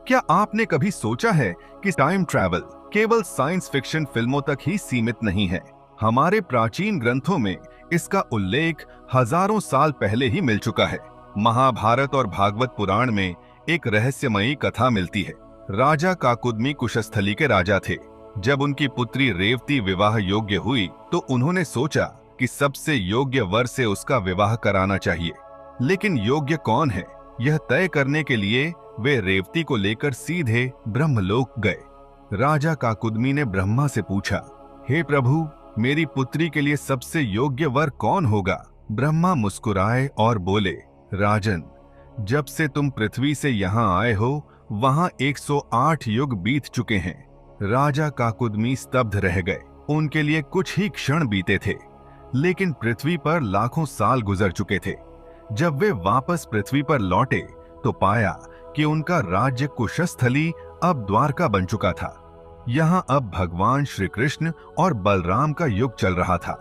क्या आपने कभी सोचा है कि टाइम ट्रैवल केवल साइंस फिक्शन फिल्मों तक ही सीमित नहीं है? हमारे प्राचीन ग्रंथों में इसका उल्लेख हजारों साल पहले ही मिल चुका है। महाभारत और भागवत पुराण में एक रहस्यमयी कथा मिलती है। राजा काकुदमी कुशस्थली के राजा थे। जब उनकी पुत्री रेवती विवाह योग्य हुई तो उन्होंने सोचा कि सबसे योग्य वर से उसका विवाह कराना चाहिए। लेकिन योग्य कौन है, यह तय करने के लिए वे रेवती को लेकर सीधे ब्रह्मलोक गए। राजा काकुदमी ने ब्रह्मा से पूछा, हे प्रभु, मेरी पुत्री के लिए सबसे योग्य वर कौन होगा? ब्रह्मा मुस्कुराए और बोले, राजन, जब से तुम पृथ्वी से यहाँ आए हो वहाँ 108 युग बीत चुके हैं। राजा काकुदमी स्तब्ध रह गए। उनके लिए कुछ ही क्षण बीते थे, लेकिन पृथ्वी पर लाखों साल गुजर चुके थे। जब वे वापस पृथ्वी पर लौटे तो पाया कि उनका राज्य कुशस्थली अब द्वारका बन चुका था। यहाँ अब भगवान श्री कृष्ण और बलराम का युग चल रहा था।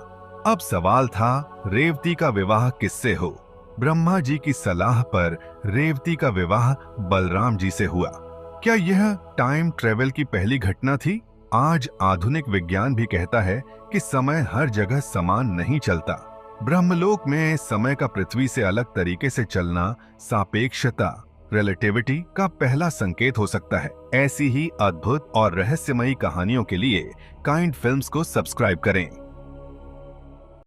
अब सवाल था, रेवती का विवाह किससे हो? ब्रह्मा जी की सलाह पर रेवती का विवाह बलराम जी से हुआ। क्या यह टाइम ट्रेवल की पहली घटना थी? आज आधुनिक विज्ञान भी कहता है कि समय हर जगह समान नहीं चलता। ब्रह्मलोक में समय का पृथ्वी से अलग तरीके से चलना सापेक्षता, रिलेटिविटी का पहला संकेत हो सकता है। ऐसी ही अद्भुत और रहस्यमयी कहानियों के लिए काइंड फिल्म्स को सब्सक्राइब करें।